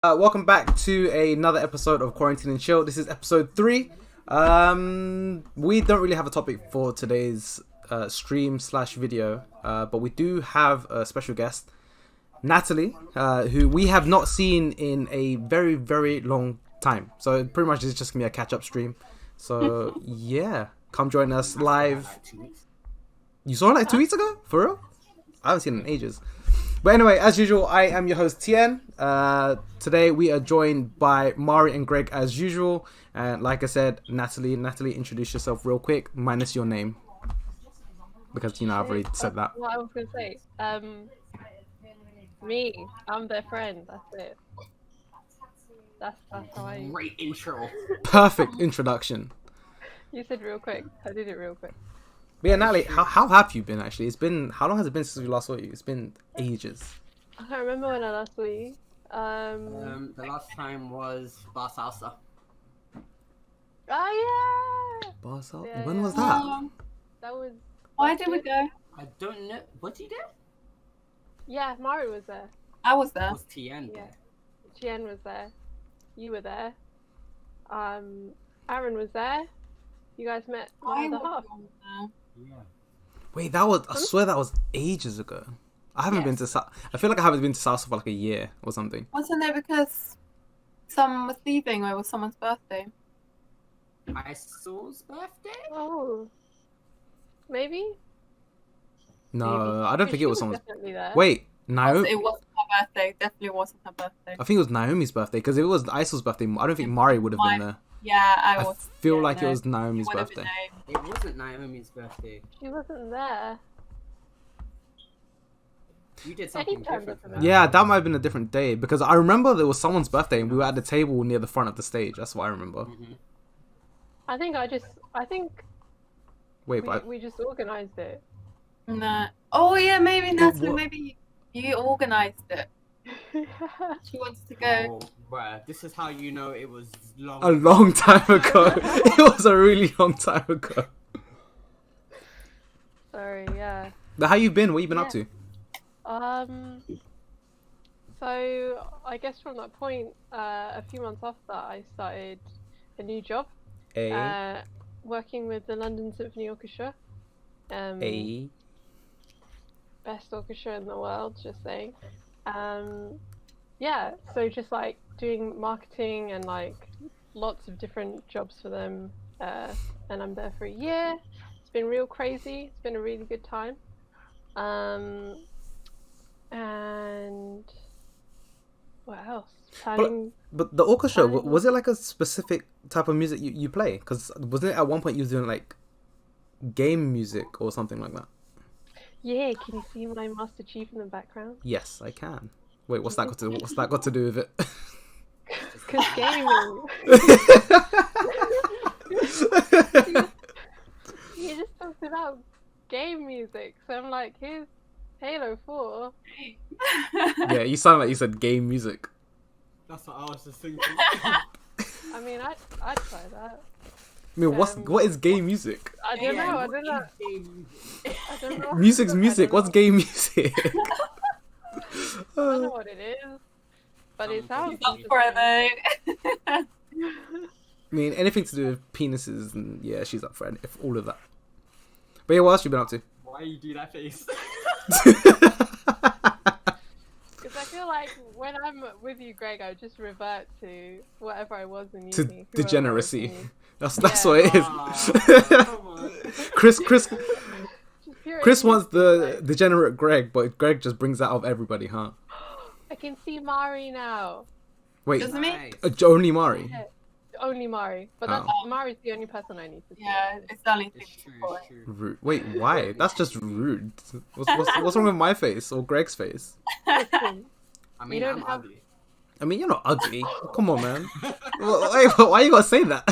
Welcome back to another episode of Quarantine and Chill. This is episode 3. We don't really have a topic for today's stream/video, but we do have a special guest, Natalie, who we have not seen in a very, very long time. So pretty much it's just gonna be a catch-up stream. So yeah, come join us live. You saw it like 2 weeks ago? For real? I haven't seen it in ages. But anyway, as usual, I am your host, Tien. Today we are joined by Mari and Greg as usual. And like I said, Natalie, introduce yourself real quick, minus your name. Because, I've already said that. What I was going to say, me, I'm their friend, that's it. That's how I... Great intro. Perfect introduction. You said real quick, I did it real quick. But yeah, Natalie, how have you been actually? How long has it been since we last saw you? It's been ages. I can't remember when I last saw you. The last time was Bar Salsa. Oh yeah! Barca? Yeah, When yeah. was that? That was... Why did we go? I don't know. Was he there? Yeah, Mari was there. I was there. Was Tien Yeah. there? Chien was there. You were there. Aaron was there. You guys met my other half. Yeah. Wait, I swear that was ages ago. I haven't been to I feel like I haven't been to Salsa for like a year or something. Wasn't it because someone was leaving or it was someone's birthday? Isol's birthday? Oh. Maybe? No, Maybe. I don't think She it was someone's... definitely there. Wait, Naomi... It wasn't her birthday. Definitely wasn't her birthday. I think it was Naomi's birthday, because if it was Isol's birthday, I don't think Mari would have been there. Yeah, I was. feel yeah, like no, it was Naomi's would have been birthday. Naomi. It wasn't Naomi's birthday. She wasn't there. You did something Anytime different for doesn't that. Yeah, that might have been a different day, because I remember there was someone's birthday and we were at the table near the front of the stage. That's what I remember. Mhm. I think Wait, but we just organised it. No. Oh yeah, maybe Natalie. what? Maybe you organised it. She wanted to go. Oh, bruh, this is how you know it was long. a long time ago. It was a really long time ago. Sorry, yeah. But how you been? What you been up to? So I guess from that point, a few months after that, I started a new job, working with the London Symphony Orchestra. Best orchestra in the world, just saying. Yeah, so just like doing marketing and like lots of different jobs for them, and I'm there for a year. It's been real crazy. It's been a really good time. And what else? Planning. But the orchestra, was it like a specific type of music you play? Because wasn't it at one point you was doing like game music or something like that? Yeah, can you see my Master Chief in the background? Yes, I can. Wait, what's that got to do with it? Because gaming. You just talked about game music, so I'm like, here's Halo 4. Yeah, you sound like you said game music. That's what I was just thinking. I mean, I'd try that. I mean, what is game music? I don't know. I don't know. I don't know. Music's I don't music. What's know. game music? I don't know what it is, but it sounds. Up for it though. I mean, anything to do with penises, and yeah, she's up for it, if all of that. But yeah, what else you been up to? Why you do that face? Because I feel like when I'm with you, Greg, I just revert to whatever I was in uni. To whoever I was degeneracy. in uni. That's Yeah. what it is. Come on. Chris Just pure wants idiocy, the like, degenerate Greg, but Greg just brings that out of everybody, huh? I can see Mari now. Wait, Doesn't mean- Nice. only Mari? Yeah. Only Mari, but that's Mari's the only person I need to see. Yeah, it's the only thing It's true, for it's it. true. Rude. Wait, why? That's just rude. What's wrong with my face or Greg's face? Listen, I mean, don't I'm have- ugly. I mean, you're not ugly. Come on, man. Wait, why you gotta say that?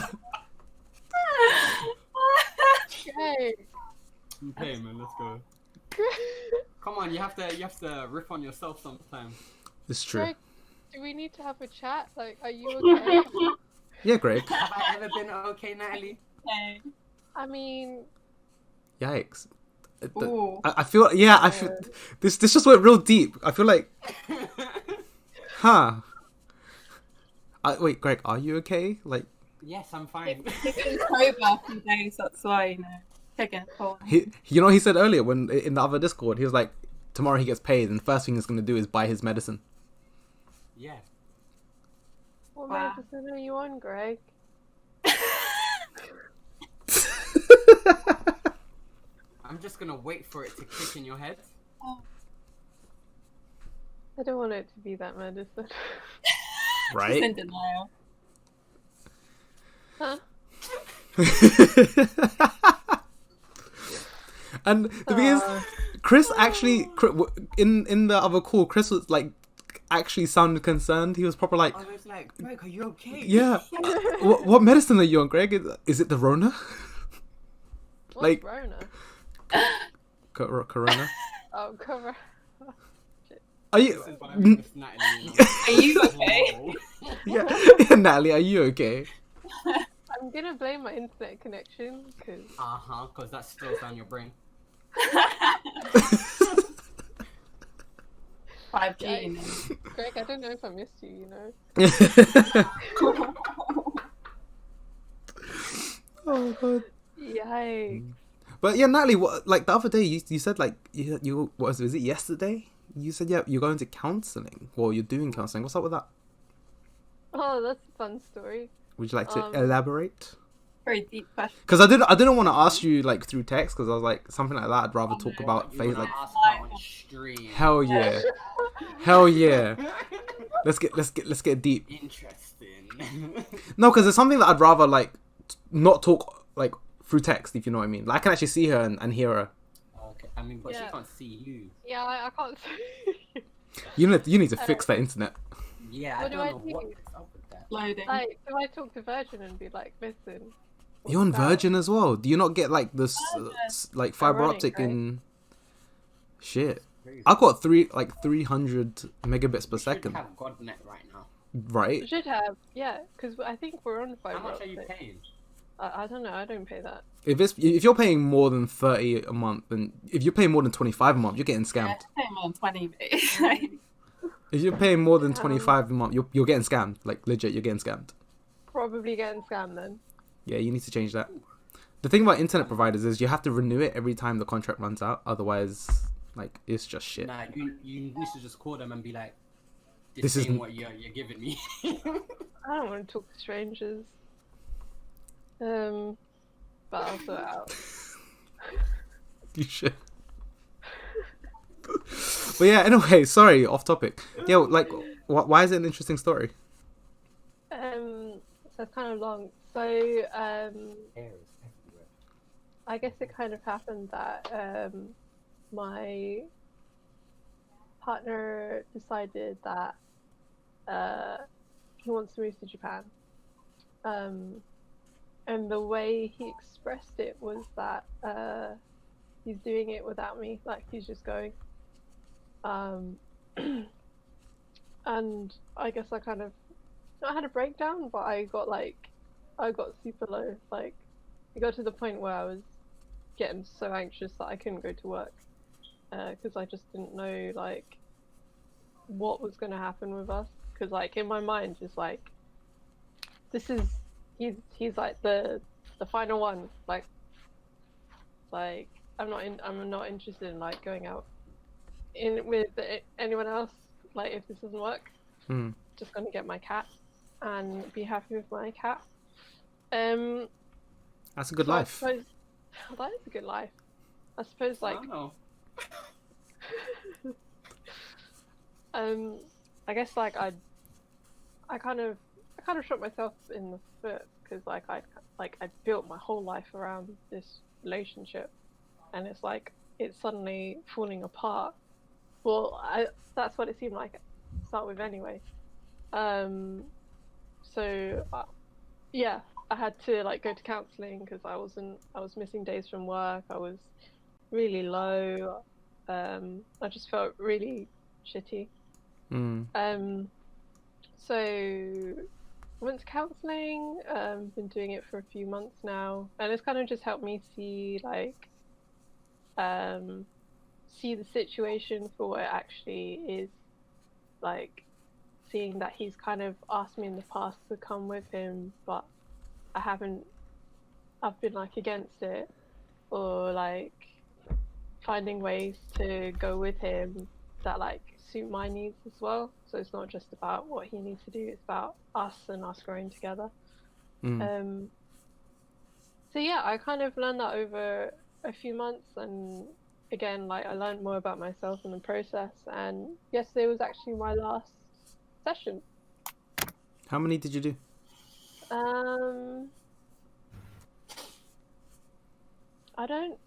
Greg. Okay, man, let's go. Come on, you have to riff on yourself sometime. It's true. Greg, do we need to have a chat? Like, are you okay? Yeah, Greg. Have I ever been okay, Natalie? Okay. I mean, Yikes. Ooh. I feel, yeah, I feel, this just went real deep. I feel like, huh. Wait, Greg, are you okay? Like, Yes, I'm fine. He's been sober a few days, that's why, you know, taking it cold. he said earlier when in the other Discord, he was like, tomorrow he gets paid, and the first thing he's gonna do is buy his medicine. Yeah. What Wow. medicine are you on, Greg? I'm just gonna wait for it to kick in your head. I don't want it to be that medicine. She's in Right? denial. Huh? And the thing is, Chris actually in the other call, Chris was like actually sounded concerned. He was proper like, I was like, Greg, are you okay? yeah. What medicine are you on, Greg? Is it the Rona? What's Like- Rona? Corona? Oh, cover. Are you? This is why I'm with Natalie. Are you okay? Yeah, Natalie, are you okay? I'm gonna blame my internet connection because Because that slows down your brain. 5G, you know. Greg, I don't know if I missed you. You know. Oh god. Yikes. But yeah, Natalie, what, like the other day you said like you was it yesterday? You said yeah you're going to counselling or you're doing counselling. What's up with that? Oh, that's a fun story. Would you like to Um, elaborate? Very deep question. Because I didn't want to ask you like through text because I was like something like that. I'd rather talk about You phase wanna like ask her on stream. hell yeah, hell yeah. Let's get deep. Interesting. No, because it's something that I'd rather like not talk like through text if you know what I mean. Like I can actually see her and hear her. Okay, I mean, but Yeah. she can't see you. Yeah, I can't say. You need to fix that internet. Yeah, I What do don't I know do? what is up with that. Loading. Like, do I talk to Virgin and be like, listen? what's You're on that?" Virgin as well. Do you not get like this like fiber Ironic, optic right? in shit? Crazy. I got 300 megabits per You should second, have GodNet right now. right? You should have, yeah, because I think we're on How fiber much are you optic. paying? I don't know. I don't pay that. If you're paying more than 30 a month, then if you're paying more than 25 a month, you're getting Yeah, scammed. it's paying more than 20, mate. If you're paying more than 25 a month, you're getting scammed. Like legit, you're getting scammed. Probably getting scammed then. Yeah, you need to change that. The thing about internet providers is you have to renew it every time the contract runs out. Otherwise, like it's just shit. Nah, you need to just call them and be like, This this isn't- ain't what you're giving me. I don't want to talk to strangers. But I'll sort it out. You should. But yeah, anyway, sorry, off topic. Yeah, like, why is it an interesting story? So it's kind of long. So Hair is everywhere. I guess it kind of happened that my partner decided that he wants to move to Japan. And the way he expressed it was that he's doing it without me, like he's just going. And I guess I kind of not had a breakdown, but I got super low. Like it got to the point where I was getting so anxious that I couldn't go to work because I just didn't know like what was going to happen with us. Because like in my mind, just like this is he's like the final one. Like I'm not interested in like going out in with anyone else. Like if this doesn't work, Hmm. just gonna get my cat and be happy with my cat. That's a good So I life. suppose that is a good life. I suppose like I don't know. I guess like I kind of shot myself in the foot because like I built my whole life around this relationship, and it's like it's suddenly falling apart. Well, that's what it seemed like to start with anyway. So yeah, I had to like go to counselling because I was missing days from work. I was really low. I just felt really shitty. Mm. So I went to counselling. Been doing it for a few months now, and it's kind of just helped me see like see the situation for what it actually is. Like seeing that he's kind of asked me in the past to come with him, but I haven't. I've been like against it, or like finding ways to go with him that like suit my needs as well. So it's not just about what he needs to do; it's about us and us growing together. So yeah, I kind of learned that over a few months, and again, like I learned more about myself in the process. And yesterday was actually my last session. How many did you do? I don't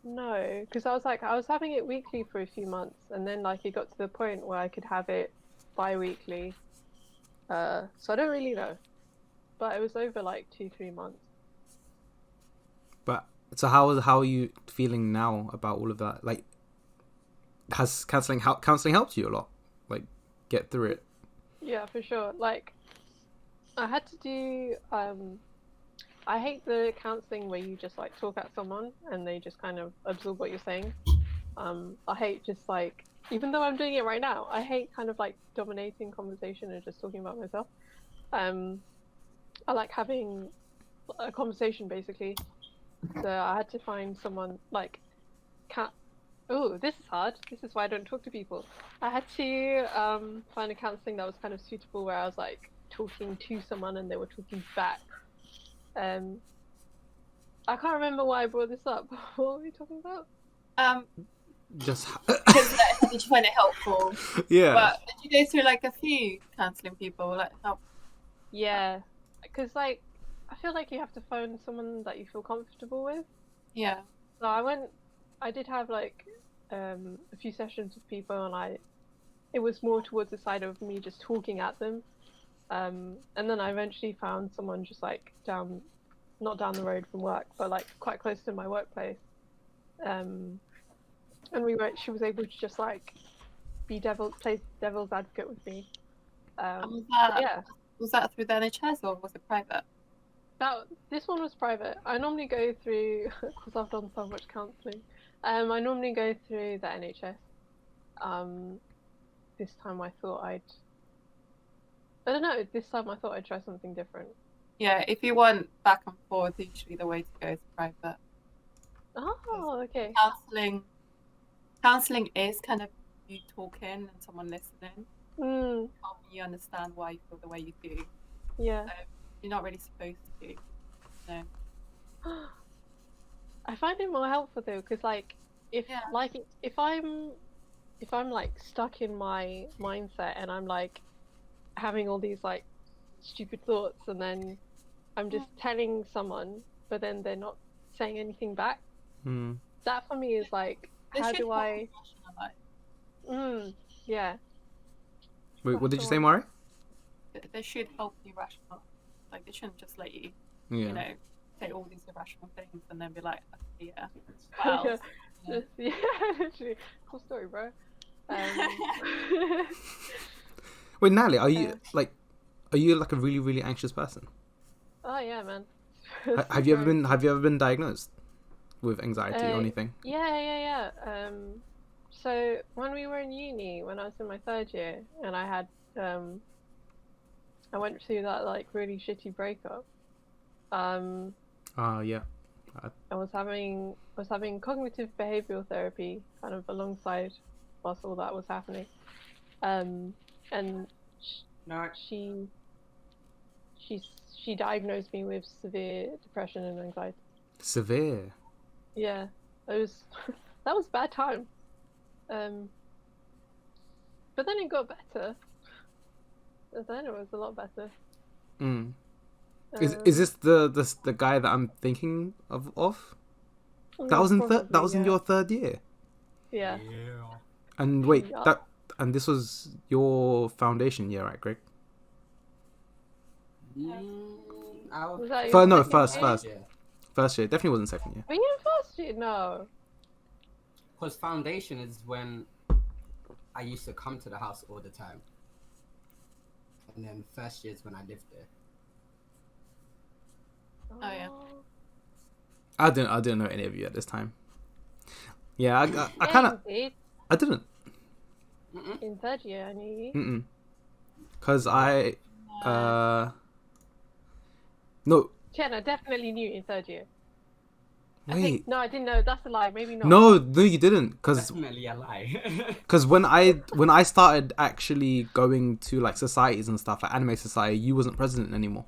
know, because I was having it weekly for a few months, and then like it got to the point where I could have it bi-weekly. So I don't really know, but it was over like 2-3 months. But so how are you feeling now about all of that? Like, has counseling helped you a lot? Like, get through it? Yeah, for sure. Like, I had to do. I hate the counseling where you just like talk at someone and they just kind of absorb what you're saying. I hate just like, even though I'm doing it right now, I hate kind of like dominating conversation and just talking about myself. I like having a conversation basically. So I had to find someone like oh, this is hard. This is why I don't talk to people. I had to find a counseling that was kind of suitable, where I was like talking to someone and they were talking back. I can't remember why I brought this up. What were we talking about? Just Because did you find it helpful? yeah. But did you go through like a few counselling people, like help? Yeah, because like I feel like you have to find someone that you feel comfortable with. Yeah. So I did have like a few sessions with people, and it was more towards the side of me just talking at them. And then I eventually found someone just like not down the road from work, but like quite close to my workplace. And she was able to just like play devil's advocate with me. And yeah. Was that through the NHS or was it private? This one was private. I normally go through, because I've done so much counselling, I normally go through the NHS. This time I thought I don't know, this time I thought I'd try something different. Yeah, if you want back and forth, usually the way to go is private. Oh, okay. Counselling is kind of you talking and someone listening, helping you understand why you feel the way you do. Yeah. So you're not really supposed to. No. I find it more helpful though, because like if I'm like stuck in my mindset and I'm like having all these like stupid thoughts, and then I'm just telling someone, but then they're not saying anything back. That for me is like, how do I? Yeah. Wait, what did you say, Mari? They should help you rational. Like they shouldn't just let you, Yeah. you know, say all these irrational things and then be like, okay, yeah. Well, Yeah, literally. Cool story, bro. Wait, Natalie, are you like a really, really anxious person? Oh yeah, man. Have you ever been diagnosed with anxiety or anything? Yeah. So when we were in uni, when I was in my 3rd year, and I had I went through that like really shitty breakup. Yeah. I was having cognitive behavioral therapy kind of alongside whilst all that was happening. And she diagnosed me with severe depression and anxiety. Severe. Yeah, it was that was a bad time. But then it got better. Then it was a lot better. Is this the guy that I'm thinking of? That was in your 3rd year. Yeah. And wait, this was your foundation year, right, Greg? First year. Definitely wasn't 2nd year. Were you in 1st year? No. Because foundation is when I used to come to the house all the time. And then 1st year is when I lived there. Oh yeah. I didn't know any of you at this time. Yeah, I didn't. In 3rd year, I knew you. Because no, Chen, I definitely knew in third year. wait. No, I didn't know. That's a lie. Maybe not. No, you didn't. Because Definitely a lie. when I started actually going to like societies and stuff, like anime society, you wasn't president anymore.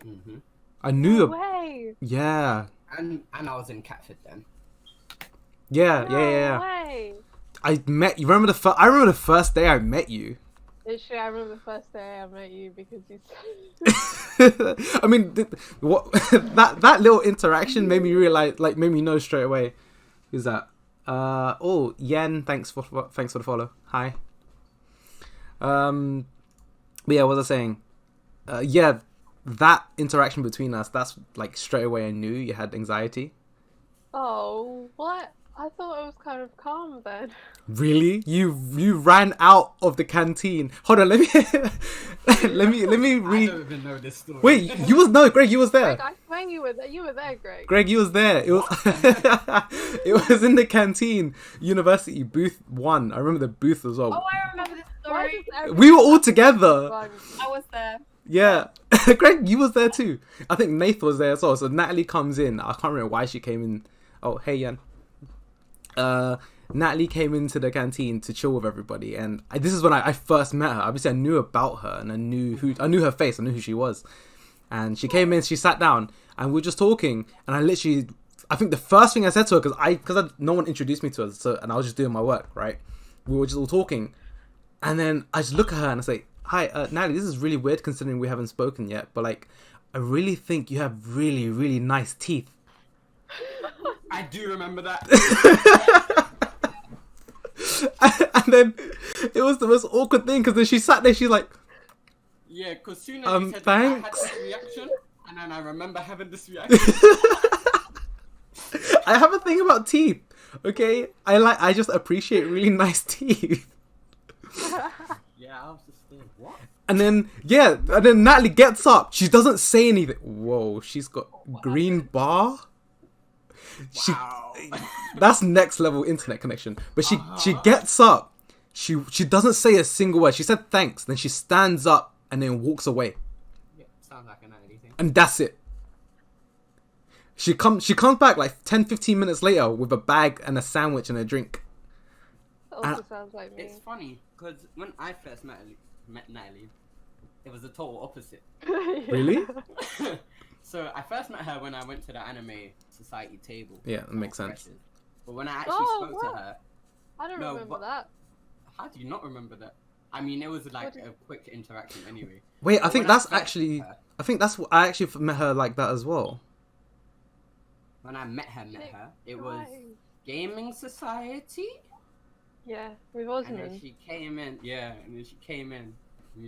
hmm I knew. No way. Yeah. And I was in Catford then. Yeah. No Yeah. way. I met you. Remember I remember the first day I met you. Literally, I remember the first day I met you because you. I mean, what that little interaction made me realize, like, made me know straight away. Who's that? Oh, Yen. Thanks for the follow. Hi. But yeah, what was I saying? Yeah, that interaction between us. That's like straight away I knew you had anxiety. Oh, what? I thought it was kind of calm then. Really? You ran out of the canteen. Hold on, let me let me I read. don't even know this story. Wait, Greg, you was there. Greg, I swear you were there. You were there, Greg. Greg, you was there. It was it was in the canteen, university booth 1. I remember the booth as well. Oh, I remember this story. We were all together. I was there. Yeah, Greg, you was there too. I think Nath was there as well. So Natalie comes in. I can't remember why she came in. Oh, hey, Jan. Natalie came into the canteen to chill with everybody, and this is when I first met her. Obviously, I knew about her, and I knew her face, I knew who she was. And she came in, she sat down, and we were just talking. And I think the first thing I said to her, because no one introduced me to her, so, and I was just doing my work, right? We were just all talking, and then I just look at her and I say, "Hi, Natalie. This is really weird considering we haven't spoken yet, but like, I really think you have really, really nice teeth." I do remember that. And then it was the most awkward thing because then she sat there, she's like, Yeah, because soon as you said thanks. I had this reaction, and then I remember having this reaction. I have a thing about teeth, okay? I just appreciate really nice teeth. Yeah, I was just thinking, what? And then Natalie gets up. She doesn't say anything. Whoa, she's got green bar. Wow. That's next level internet connection. But she gets up. She doesn't say a single word. She said thanks. Then she stands up and then walks away. Yeah, sounds like an anything. And that's it. She comes back like 10-15 minutes later with a bag and a sandwich and a drink. That also sounds like me. It's funny because when I first met Natalie, it was the total opposite. Really? So I first met her when I went to the anime society table. Yeah, that makes sense. Freshers. But when I actually spoke to her, I don't remember that. how do you not remember that? I mean, it was like a quick interaction anyway. Wait, I But think when that's first met actually. her- I think that's what I actually met her like that as well. When I met her, it was Right. gaming society. Yeah, with Osmond. And then she came in, and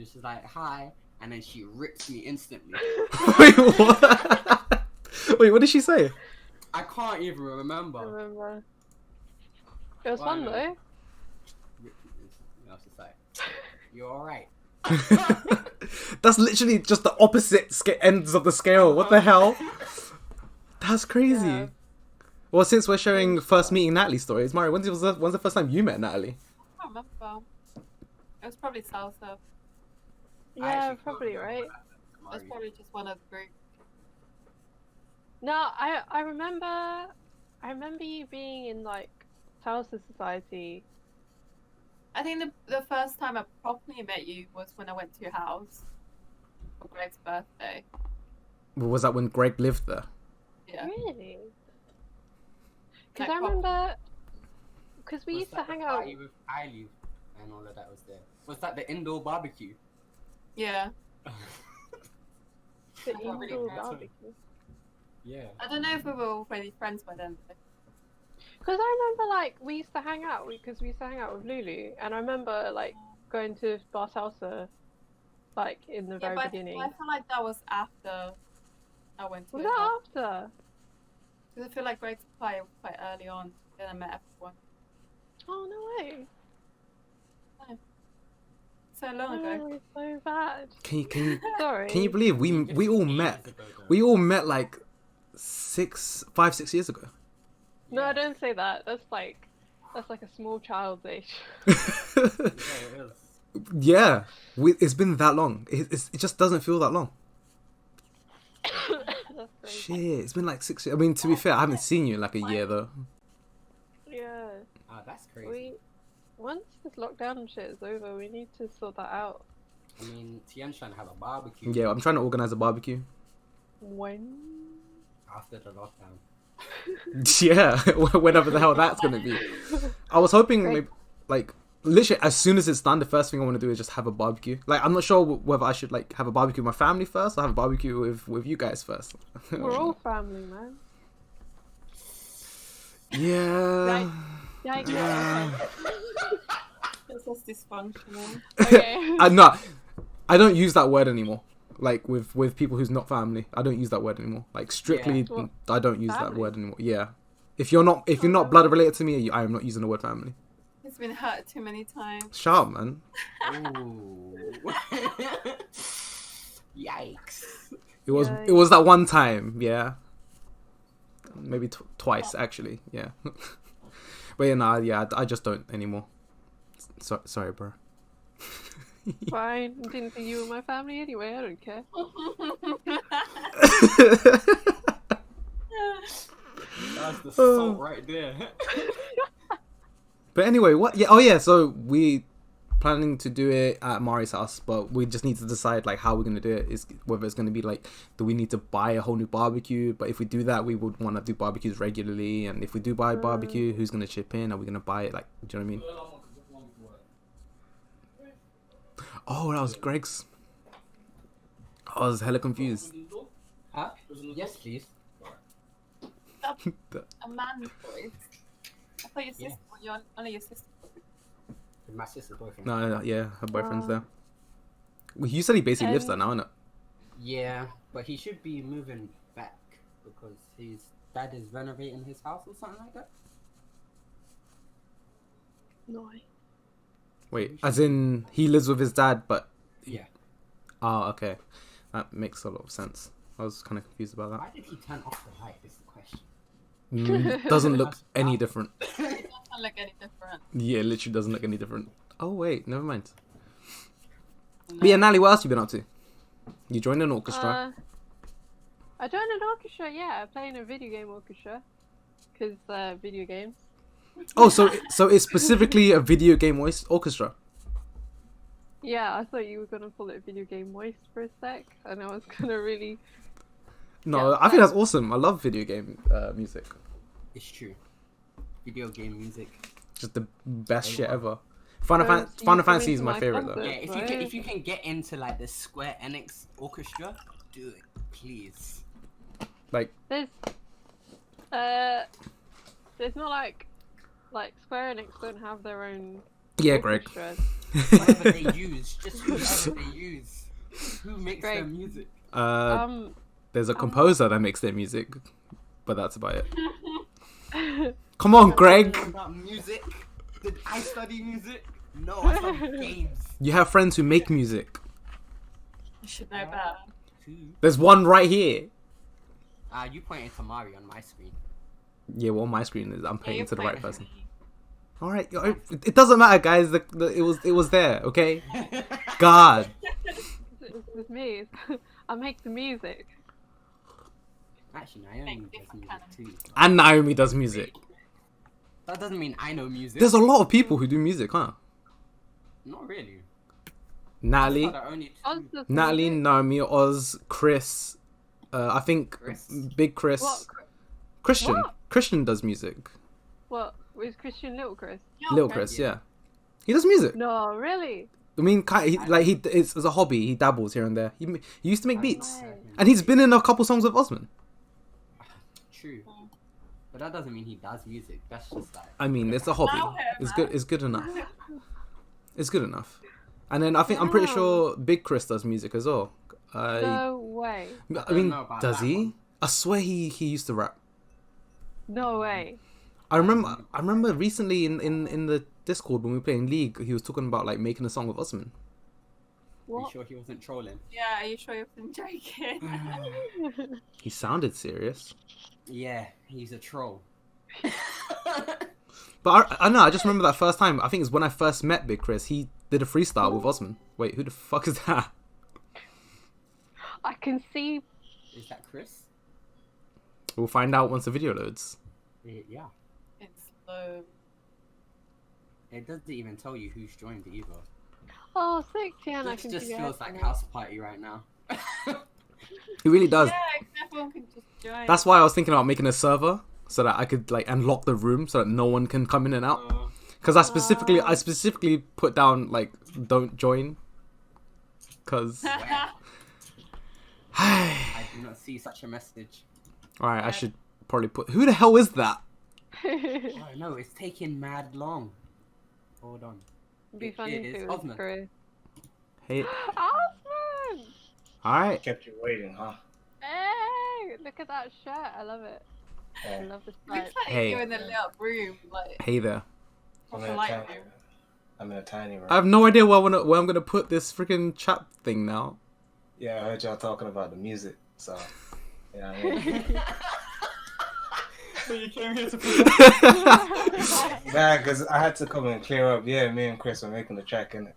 she was like, hi, and then she rips me instantly. Wait, what? Wait, what did she say? I can't even remember. I remember. It was Well, fun I know. though. I was just like, you're alright. That's literally just the opposite ends of the scale. What the hell? That's crazy. Yeah. Well, since we're sharing first meeting Natalie stories, Mario, when's the first time you met Natalie? I don't remember. It was probably salsa. I Yeah, actually probably can't right. remember It was Mari. probably just one of the group. No, I remember you being in like Salsa Society. I think the first time I properly met you was when I went to your house for Greg's birthday. Was that when Greg lived there? Yeah. Really? Because Like, I remember, because we Was used to that the hang out. party with Eileen and all of that was there. Was that the indoor barbecue? Yeah. The I don't really indoor remember. barbecue. Yeah. I don't know if we were already friends by then. Though. Because I remember, like, we used to hang out, because we used to hang out with Lulu, and I remember, like, going to Bar Salsa, like, in the very but beginning. I feel like that was after I went to Was your that house. after? Because I feel like Greg's party was quite early on. Then I met everyone. Oh, no way. So long ago. Oh, it's so bad. Can you Sorry. can you believe we all met? We all met like 5-6 years ago. No, don't say that. That's like a small child's age. Yeah, it is. Yeah, it's been that long. It just doesn't feel that long. That's crazy. Shit, it's been like 6 years. I mean, to be fair, I haven't seen you in like a year though. Yeah. Ah, that's crazy. Once this lockdown and shit is over, we need to sort that out. I mean, Tien's trying to have a barbecue. Yeah, I'm trying to organize a barbecue. When? After the lockdown. Yeah, whenever the hell that's gonna be. I was hoping, Great. maybe, like, literally as soon as it's done, the first thing I want to do is just have a barbecue. Like, I'm not sure whether I should like have a barbecue with my family first or have a barbecue with you guys first. We're all family, man. Yeah. Yikes. Yeah. It's just dysfunctional. Okay. No, I don't use that word anymore. Like with people who's not family, I don't use that word anymore. Like strictly, Well, I don't use that family? word anymore. Yeah, if you're not blood related to me, I am not using the word family. It's been hurt too many times. Shut up, man. Ooh. Yikes. It was Yeah, it was that one time, yeah. Maybe twice actually, yeah. But yeah, nah, yeah, I just don't anymore. Sorry, bro. Fine. Didn't think you were my family anyway. I don't care. That's the salt right there. But anyway, what? Yeah, oh yeah. So we planning to do it at Mari's house, but we just need to decide like how we're gonna do it. Is whether it's gonna be like, do we need to buy a whole new barbecue? But if we do that, we would want to do barbecues regularly. And if we do buy a barbecue, who's gonna chip in? Are we gonna buy it? Like, do you know what I mean? Oh, that was Greg's. I was hella confused. Huh? Yes, please. A man's voice. I thought your sister, only your sister. My sister's boyfriend. No, yeah, her boyfriend's there. Well, you said he basically lives there now, innit? Yeah, but he should be moving back because his dad is renovating his house or something like that. No. Wait, as in he lives with his dad, but Yeah. oh, okay, that makes a lot of sense. I was kind of confused about that. Why did he turn off the light? Is the question. Doesn't look any different. It doesn't look any different. Yeah, it literally doesn't look any different. Oh wait, never mind. But yeah, Nally, what else you been up to? You joined an orchestra. I joined an orchestra. Yeah, I play in a video game orchestra. Cause video games. Oh, so it's specifically a video game orchestra. Yeah, I thought you were gonna call it video game voice for a sec, and I was gonna really. No, Yeah, I think that's awesome. I love video game music. It's true. Video game music. Just the best They shit are. ever. So Final you Fantasy come is into my my favorite though. concert. Yeah, if you can get into like the Square Enix orchestra, do it, please. Like, There's not like Square Enix don't have their own yeah, Greg. orchestras. Whatever they use, just whoever they use. Who makes their Great. music? There's a composer that makes their music, but that's about it. Come on, Greg. About music? Did I study music? No, I studied games. You have friends who make music. You should know better. There's one right here. You pointed to Mario on my screen. Yeah, well, my screen is. I'm Yeah, paying you're to the right playing person. me. All right, it doesn't matter, guys. It was there. Okay. God. It's me. I make the music. Actually, Naomi does different music too. And Naomi does music. That doesn't mean I know music. There's a lot of people who do music, huh? Not really. Natalie, Those are the only two. Oz does Natalie, music. Naomi, Oz, Chris. I think Chris? Big Chris. What? Christian. What? Christian does music. What? Was Christian Little Chris? Little Chris, yeah. He does music. No, really. I mean, it's a hobby. He dabbles here and there. He used to make beats, Right. and he's been in a couple songs with Osman. True. But that doesn't mean he does music. That's just like. I mean, it's a hobby. Allow him, It's man. good. It's good enough. It's good enough. And then I'm pretty Wow. sure Big Chris does music as well. No way. I don't mean, know about does that he? one. I swear he used to rap. No way. I remember recently in the Discord when we were playing League, he was talking about like making a song with Osman. Are you What? sure he wasn't trolling? Yeah, are you sure you've been joking? He sounded serious. Yeah, he's a troll. But I know, I just remember that first time. I think it's when I first met Big Chris. did a freestyle with Osman. Wait, who the fuck is that? I can see. Is that Chris? We'll find out once the video loads. Yeah. It's slow. It doesn't even tell you who's joined either. Oh, sick, Tian. I This can just see feels like everything. house party right now. It really does. Yeah, everyone can just join. That's why I was thinking about making a server so that I could like unlock the room so that no one can come in and out. Because I specifically put down like don't join. Because I do not see such a message. alright, I should probably put. Who the hell is that? Oh no, it's taking mad long. Hold on. It'd be It funny is if it was Osman. Chris. Hey, Osman! alright. Kept you waiting, huh? Hey, look at that shirt. I love it. I Yeah. love this Looks shirt. like Hey. you're in a little room, like Hey there. I'm what's in the a light tiny. room? I'm in a tiny room. I have no idea where I'm gonna put this freaking chat thing now. Yeah, I heard y'all talking about the music, so yeah. I mean, So you came here to nah, because I had to come and clear up. Yeah, me and Chris were making the track in it.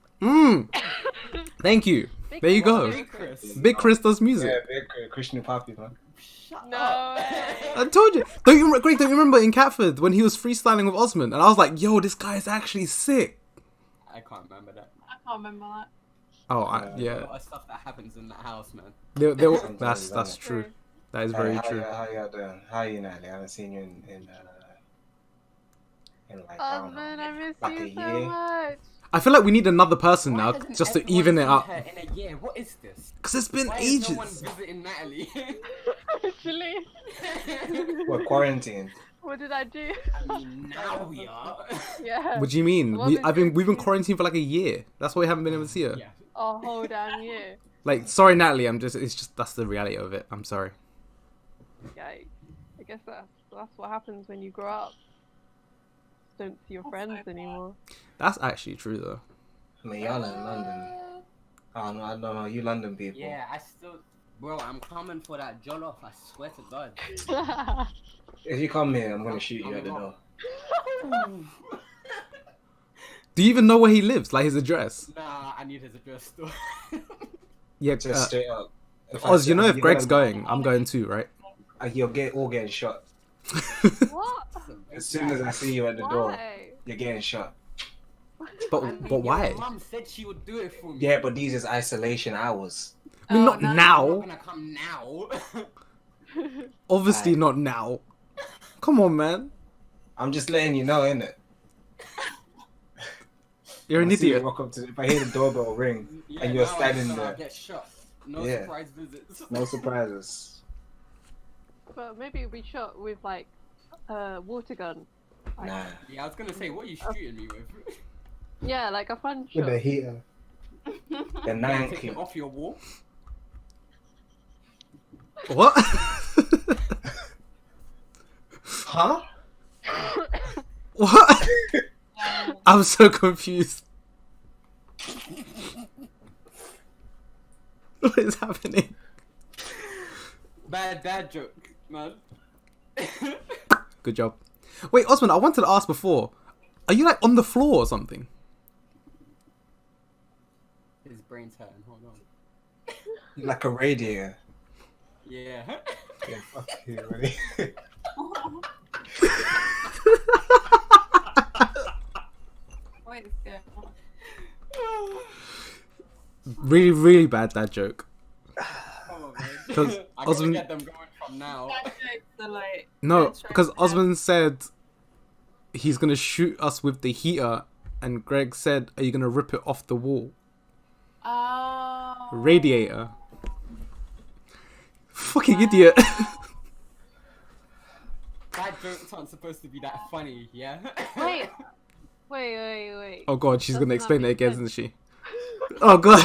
Thank you. Big There you go. Chris. Chris. Big Chris does music. Yeah, big Christian Poppy, man. Shut No up. way. I told you. Greg, don't you remember in Catford when he was freestyling with Osman? And I was like, yo, this guy is actually sick. I can't remember that. I can't remember that. Oh, A yeah. lot of stuff that happens in that house, man. That's true. That is very how true. How y'all doing? How you, Natalie? I haven't seen you in like I don't Osman, know, I miss like you a so year. much. I feel like we need another person Why now hasn't just to everyone even it seen up. her in a year? What is this? Because it's been Why is no one ages. visiting Natalie? Actually, We're quarantined. what did I do? I mean, now we are. Yeah. What do you mean? Well, We've been quarantined for like a year. That's why we haven't been able to see her. Yeah. A whole damn year. Like, sorry, Natalie. It's just that's the reality of it. I'm sorry. Yikes. I guess that's what happens when you grow up. Don't see your That's friends so bad. anymore. That's actually true though. I mean, y'all in London. I don't know. You London people. Yeah, I still. Bro, I'm coming for that jollof, I swear to God. If you come here, I'm gonna shoot you at the door. Do you even know where he lives? Like his address? Nah, I need his address still. Just Yeah. straight up. Oz, you know if you're Greg's gonna- going, I'm going too, right? You'll get all getting shot. What? As soon as I see you at the door, Why? you're getting shot. But I mean, but why? Your mum said she would do it for me. Yeah, but these is isolation hours. I mean, not no, I'm now. not gonna come now. Obviously Aye. not now. Come on, man. I'm just letting you know, innit? You're an I see you idiot. Walk up to, if I hear the doorbell ring Yeah, and you're now I standing know I'll there, get shot. No Yeah. surprise visits. no surprises. But maybe it'll be shot with like a water gun. Like, Nah. Yeah, I was gonna say, what are you shooting me with? Yeah, like a fun With shot. the heater. The Take nine it key. off your wall. What? Huh? What? I'm so confused. What is happening? Bad dad joke, man. Good job. Wait, Osman, I wanted to ask before. Are you like on the floor or something? His brain's hurting. Hold on. Like a radiator. Yeah. Yeah, fuck you, ready? What is going on? Really, really bad dad joke. Come on, man. 'Cause I gotta Osman- get them going from now. That jokes are like. No, going straight because to Osman said he's gonna shoot us with the heater, and Greg said, "Are you gonna rip it off the wall?" Oh. Radiator. Fucking idiot. Bad jokes aren't supposed to be that funny, yeah? Wait. Wait. Oh god, she's Does gonna not explain it make again, sense. isn't she? Oh god.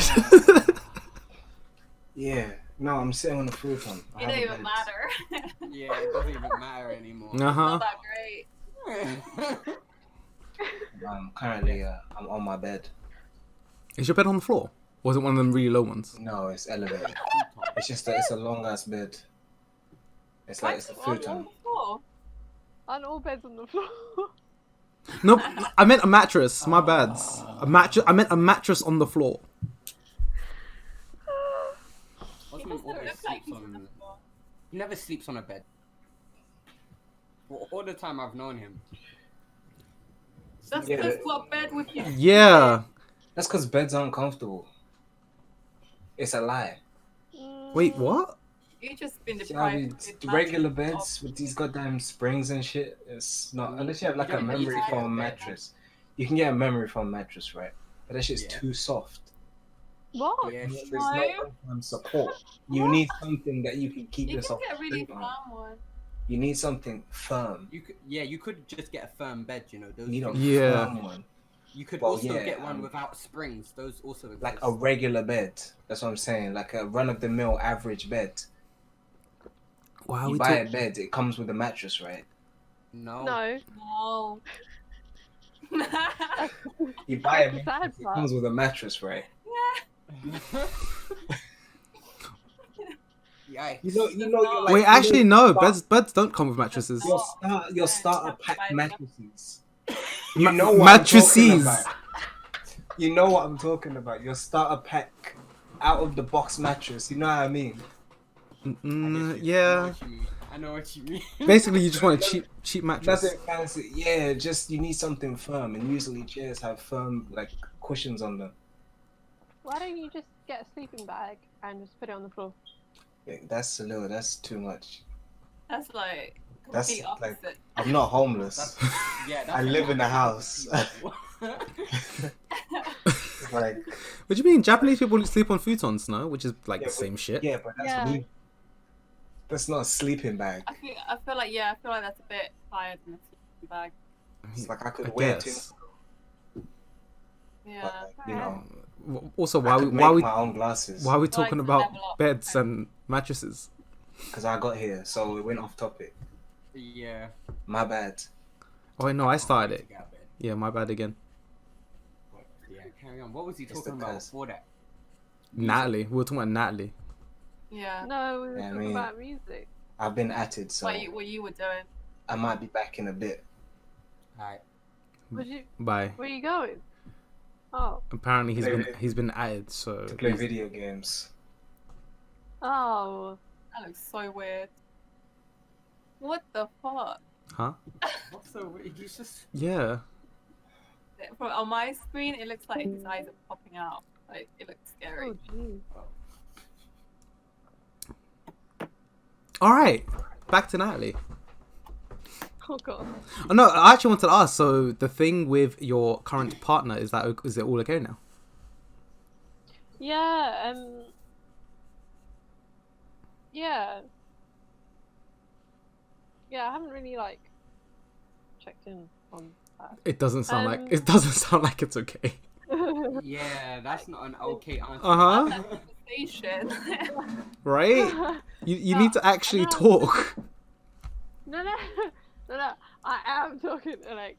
Yeah. No, I'm sitting on the futon. It don't even matter. Yeah, it doesn't even matter anymore. Uh huh. Not that great. Currently, I'm on my bed. Is your bed on the floor? Or was it one of them really low ones? No, it's elevated. It's just it's a long ass bed. It's like it's a On futon. the floor. Aren't all beds on the floor? No, I meant a mattress. My bad. A mattress. I meant a mattress on the floor. Osman doesn't always look like sleeps he's on the on. floor. He never sleeps on a bed. For all the time I've known him. That's Yeah, because that- what bed would you? Yeah. That's because beds aren't comfortable. It's a lie. Wait, what? You just been See how deprived. these with regular mattress beds with these goddamn springs and shit, it's not, unless you have like You a don't need memory to get a foam bed. mattress. You can get a memory foam mattress, right? But that shit's Yeah. too soft. What? Yeah, There's No. no support. You need something that you can keep You can yourself get a really asleep on. firm one. You need something firm. you could just get a firm bed, you know. Those You need a things. Yeah. firm one. You could Well, also yeah, get one without springs. Those also exist. Like a regular bed. That's what I'm saying. Like a run of the mill average bed. Why are You we buy a talking? bed, it comes with a mattress, right? No. No. No. You buy a That's the sad mattress, it part. comes with a mattress, right? Yikes. You know, you're like, Wait, you actually, know, no. Beds don't come with mattresses. your starter pack Yeah. mattresses. Ma- You know what I'm talking mattresses. about. You know what I'm talking about. Your starter pack out of the box mattress. You know what I mean? Yeah. I know what you mean. Basically, you just want a cheap mattress. Nothing fancy. Yeah, just you need something firm, and usually chairs have firm like cushions on them. Why don't you just get a sleeping bag and just put it on the floor? Yeah, that's too much. That's like That's complete like- opposite. I'm not homeless. Yeah, I live in a house. Like, What do you mean? Japanese people sleep on futons, no? Which is like Yeah, the same shit. yeah, but that's Yeah. me. That's not a sleeping bag. I feel like that's a bit higher than a sleeping bag. It's like I could I wear two, guess. Yeah. but like, you know, Also, I why could why make we my own glasses why are we Like talking to about level up. beds and mattresses? because I got here, so it went off topic. Yeah. My bad. Oh wait, no, I started it. Get out of bed. Yeah, my bad again. Yeah, carry on. What was he It's talking the about curse. before that? Natalie, we were talking about Natalie. Yeah. No, we were Yeah, I talking mean- about music. I've been at it, so What you were doing? I might be back in a bit. Alright. Bye. Where you going? Oh. Apparently Play- he's been added, so To play video games. Oh. That looks so weird. What the fuck? huh? What's so weird? He's just. Yeah. On my screen, it looks like his eyes are popping out. Like it looks scary. Oh, jeez. All right, back to Natalie. Oh, God. Oh no, I actually wanted to ask. So the thing with your current partner is it all okay now? Yeah, yeah. Yeah, I haven't really, like, checked in on that. It doesn't sound like it's okay. Yeah, that's not an okay answer. Uh-huh. That conversation. Right? You need to actually no. talk. No, I am talking, like,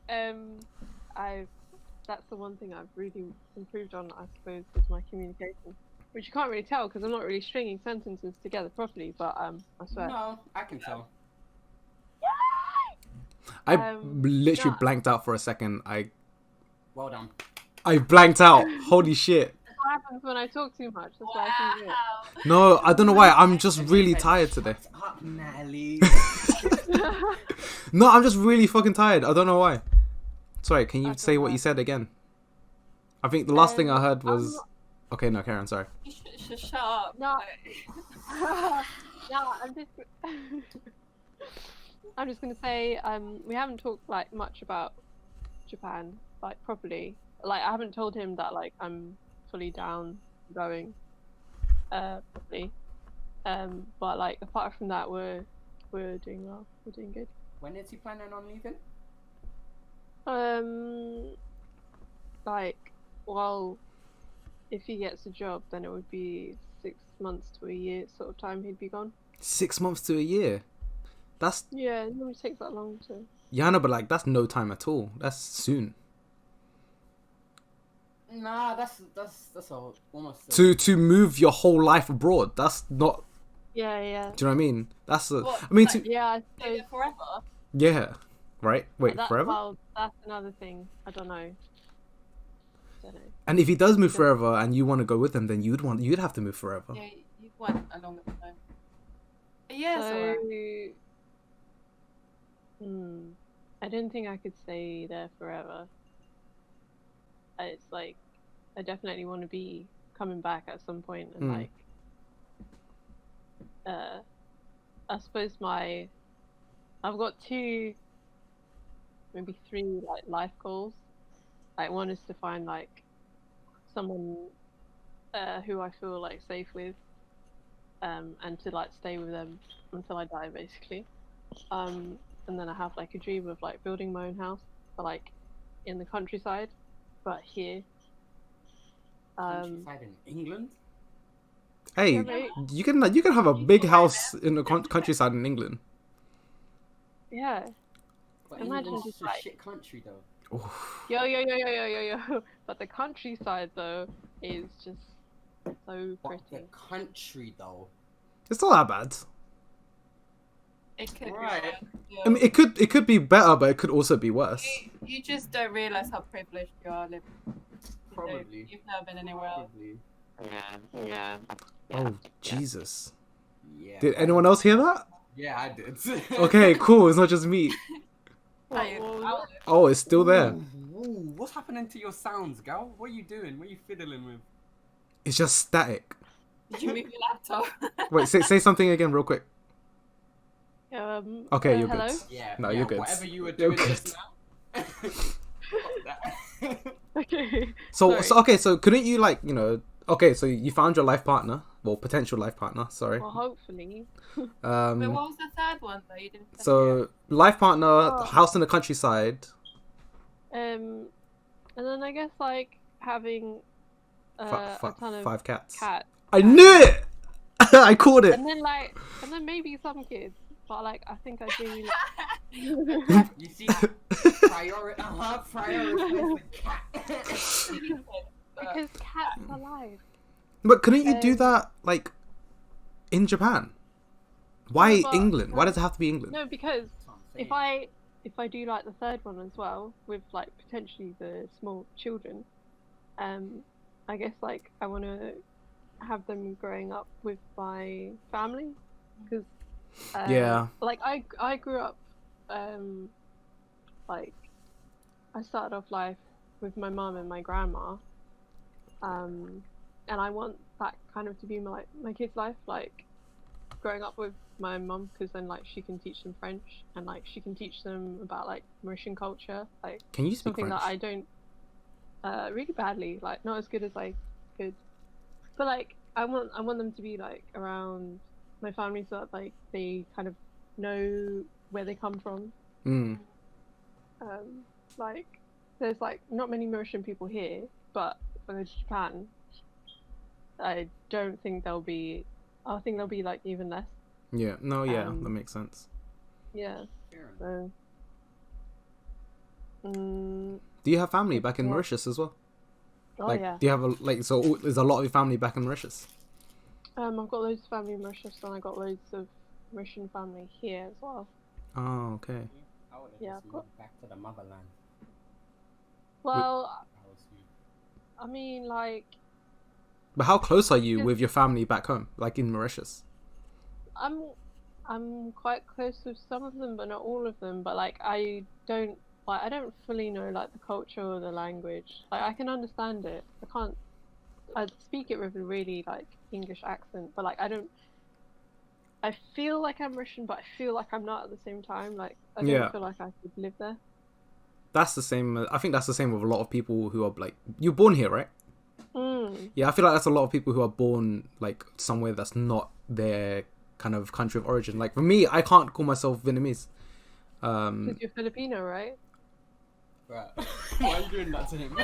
that's the one thing I've really improved on, I suppose, is my communication. Which you can't really tell, because I'm not really stringing sentences together properly, but, I swear. No, I can tell. I literally no. blanked out for a second. Well done. I blanked out. Holy shit. That's what happens when I talk too much, that's why I can do it. No, I don't know why. I'm just really tired today. Shut up, Natalie. No, I'm just really fucking tired. I don't know why. Sorry, can you That's say what okay. you said again? I think the last thing I heard I'm was. not- Okay, no, Karen, sorry. You should shut up. No. Like, No, I'm just gonna say, we haven't talked like much about Japan, like properly. Like I haven't told him that like I'm fully down going, properly. But like apart from that, we're doing well. We're doing good. When is he planning on leaving? Like, well, if he gets a job, then it would be 6 months to a year sort of time he'd be gone. 6 months to a year. That's Yeah, it normally takes that long to. yeah, no, but like that's no time at all. That's soon. Nah, that's almost. A, To move your whole life abroad. That's not. Yeah, yeah. Do you know what I mean? That's a. What, I mean, like- to Yeah, I stay suppose there forever. yeah, right. Wait, that's forever? Well, that's another thing. I don't know. And if he does move forever and you want to go with him, then you'd have to move forever. Yeah, you want a longer time. But yeah, it's So, alright. I didn't think I could stay there forever. It's like I definitely want to be coming back at some point, and like, I suppose I've got 2, maybe 3 like life goals. Like one is to find like someone who I feel like safe with, and to like stay with them until I die, basically. And then I have like a dream of like building my own house, but like in the countryside, but here. Countryside in England? Hey, right. you can have a big house in the countryside in England. Yeah. But Imagine England's just a like- shit country though. Yo. But the countryside though is just so But pretty. the country though. It's not that bad. It could Right. be worse. I mean, it could be better, but it could also be worse. You just don't realize how privileged you are living. Probably. You've never been anywhere else. Probably. Yeah. Oh Jesus! Yeah. Did anyone else hear that? Yeah, I did. Okay, cool. It's not just me. Like, What was out- Oh, it's still there. Ooh, what's happening to your sounds, gal? What are you doing? What are you fiddling with? It's just static. Did you move your laptop? Wait, say something again, real quick. Okay, you're hello? good. Yeah. No, yeah, you're good. Whatever you were You're doing good. just now. Fuck that. Okay. So Sorry. okay, so couldn't you like Okay, so you found your life partner, well, potential life partner. Sorry. Well, hopefully. But what Um. was the third one though? You didn't. say. So life partner, Oh. house in the countryside. And then I guess like having a ton of 5 cats. cats. I knew it. I called it. And then maybe some kids. But like I think I do. You see, prioritize the cat. Because cats are alive. But couldn't you do Um, that like in Japan? Why No, but- England? Why does it have to be England? No, because if I do like the third one as well, with like potentially the small children, I guess like I want to have them growing up with my family, because Yeah. like I grew up, like I started off life with my mum and my grandma, and I want that kind of to be my kids' life, like growing up with my mum, because then like she can teach them French, and like she can teach them about like Mauritian culture, like Can you speak something French? that I don't really badly, like not as good as I could, but like I want them to be like around my family so that like they kind of know where they come from. Mm. Like there's like not many Mauritian people here, but if I go to Japan, I don't think there'll be. I think there'll be like even less. Yeah. No. Yeah. Um, that makes sense. Yeah. Fair enough. So. Do you have family back in yeah. Mauritius as well? Oh Like, yeah. do you have there's a lot of your family back in Mauritius? I've got loads of family in Mauritius, and I got loads of Mauritian family here as well. Oh, okay. I would have Yeah, just I've got- moved back to the motherland. Well, I was you. I mean, like, But how close are you Yeah. with your family back home, like in Mauritius? I'm quite close with some of them, but not all of them. But like, I don't fully know like the culture or the language. Like, I can understand it. I speak it with a really like English accent, but like I feel like I'm Russian, but I feel like I'm not at the same time. Like, I don't Yeah. feel like I could live there. That's the same. I think that's the same with a lot of people who are like, you're born here, right? Yeah, I feel like that's a lot of people who are born like somewhere that's not their kind of country of origin. Like for me, I can't call myself Vietnamese. Because you're Filipino, right? Right. Why are you doing that to him?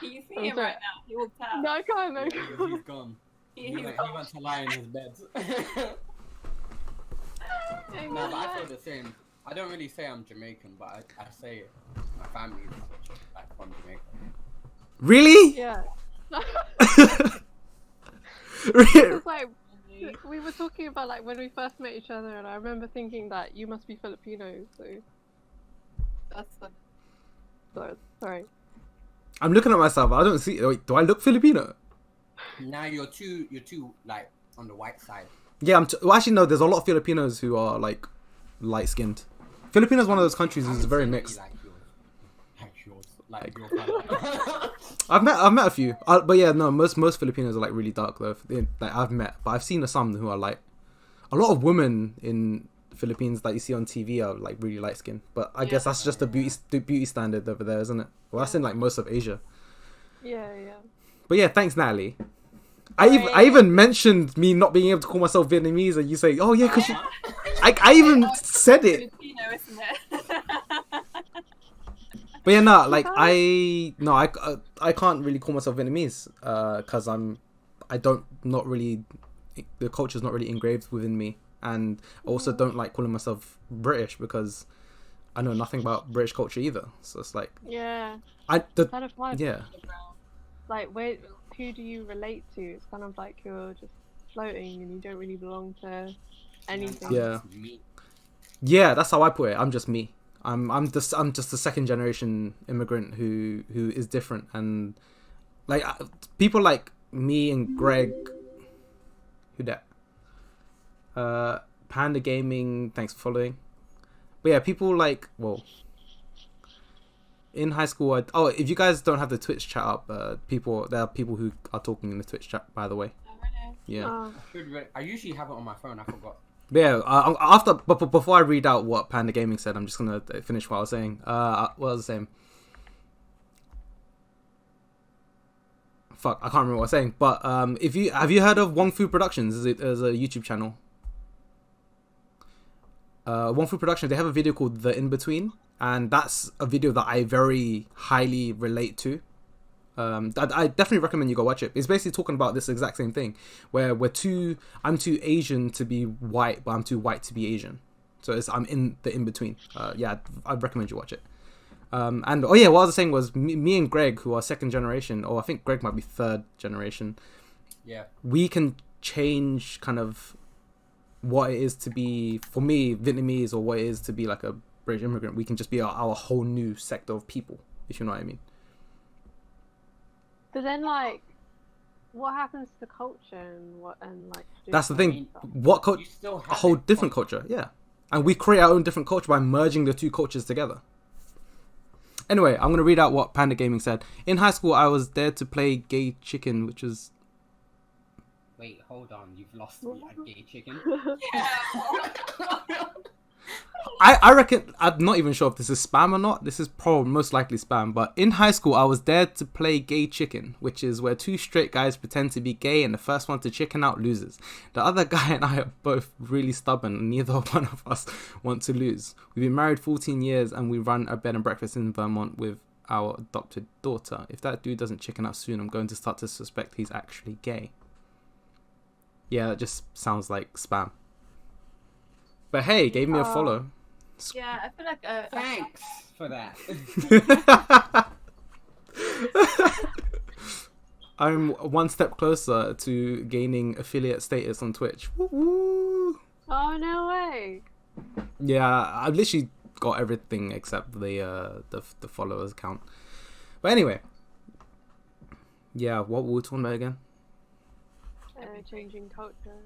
He's I'm here sorry. right now. He walked out. No, I can't. No, I Yeah, can't. he's gone. He He's went gone. to lie in his bed. No, but I feel the same. I don't really say I'm Jamaican, but I say my family is like from Jamaica. Really? Yeah. It's like we were talking about like when we first met each other, and I remember thinking that you must be Filipino. So That's the sorry. I'm looking at myself. I don't see. Wait, do I look Filipino? Now you're too like on the white side. Yeah, well, actually, no. There's a lot of Filipinos who are like light skinned. Filipinos is one of those countries who's very mixed. Like your colour. I've met a few, but yeah, no. Most Filipinos are like really dark though. Like I've met, but I've seen some who are like a lot of women in Philippines that you see on TV are like really light skinned. But I guess that's just the beauty standard over there, isn't it? Well, that's in like most of Asia. Yeah. But yeah, thanks, Natalie. I even mentioned me not being able to call myself Vietnamese, and you say, "Oh yeah," because I even said it. Filipino, isn't it? But yeah, no, like I can't really call myself Vietnamese because the culture's not really engraved within me, and I also don't like calling myself British because I know nothing about British culture either. So it's like Yeah. kind of hard. yeah. Like, who do you relate to? It's kind of like you're just floating and you don't really belong to anything. Yeah. Yeah, that's how I put it. I'm just me. I'm just a second generation immigrant who is different, and like people like me and Greg, who that? Panda Gaming, thanks for following. But yeah, people like, well, in high school, if you guys don't have the Twitch chat up, there are people who are talking in the Twitch chat, by the way. Oh, really? Yeah. I usually have it on my phone. I forgot. Yeah, but before I read out what Panda Gaming said, I'm just gonna finish what I was saying. What was I saying? Fuck, I can't remember what I was saying. But have you heard of Wong Fu Productions as a YouTube channel? Wong Fu Productions, they have a video called The In Between, and that's a video that I very highly relate to. I definitely recommend you go watch it. It's basically talking about this exact same thing, where I'm too Asian to be white, but I'm too white to be Asian. So I'm in the in between. Yeah, I'd recommend you watch it. And what I was saying was me and Greg, who are second generation, or I think Greg might be third generation. Yeah. We can change kind of what it is to be, for me, Vietnamese, or what it is to be like a British immigrant. We can just be our whole new sector of people, if you know what I mean. But then, like, what happens to culture and like? That's the thing. What culture? A whole different culture, yeah. And we create our own different culture by merging the two cultures together. Anyway, I'm gonna read out what Panda Gaming said. In high school, I was there to play gay chicken, which was. Wait, hold on. You've lost me at gay chicken. Yeah. I reckon, I'm not even sure if this is spam or not. This is probably most likely spam. But in high school, I was there to play gay chicken, which is where two straight guys pretend to be gay and the first one to chicken out loses. The other guy and I are both really stubborn and neither one of us want to lose. We've been married 14 years and we run a bed and breakfast in Vermont with our adopted daughter. If that dude doesn't chicken out soon, I'm going to start to suspect he's actually gay. Yeah, that just sounds like spam. But hey, gave me a follow. Yeah, I feel like Thanks for that. I'm one step closer to gaining affiliate status on Twitch. Woo-woo. Oh no way! Yeah, I've literally got everything except the followers count. But anyway, yeah, what were we talking about again? Changing culture.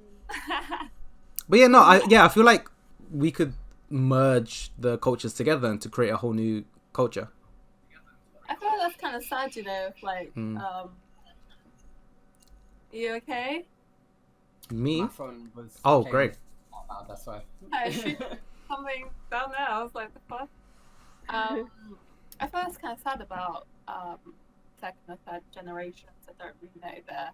But yeah, no, I feel like we could merge the cultures together and to create a whole new culture. I feel like that's kind of sad, you know. Like, you okay? Me? My phone was. Oh, playing great. out loud, that's why. I shoot something down there. I was like, the fuck. I feel like it's kind of sad about second or third generations that don't really know their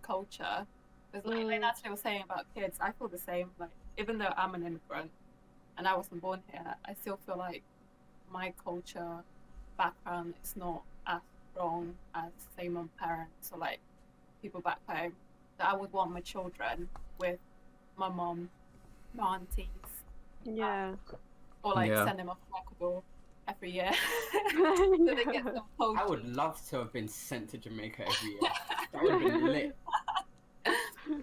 culture. Because like Natalie was saying about kids, I feel the same. Like, even though I'm an immigrant and I wasn't born here, I still feel like my culture background is not as strong as, say, my parents or like people back home. That I would want my children with my mom, my aunties. Yeah. Or like Yeah. send them off to Ecuador every year. So they get some culture. I would love to have been sent to Jamaica every year. That would have been lit.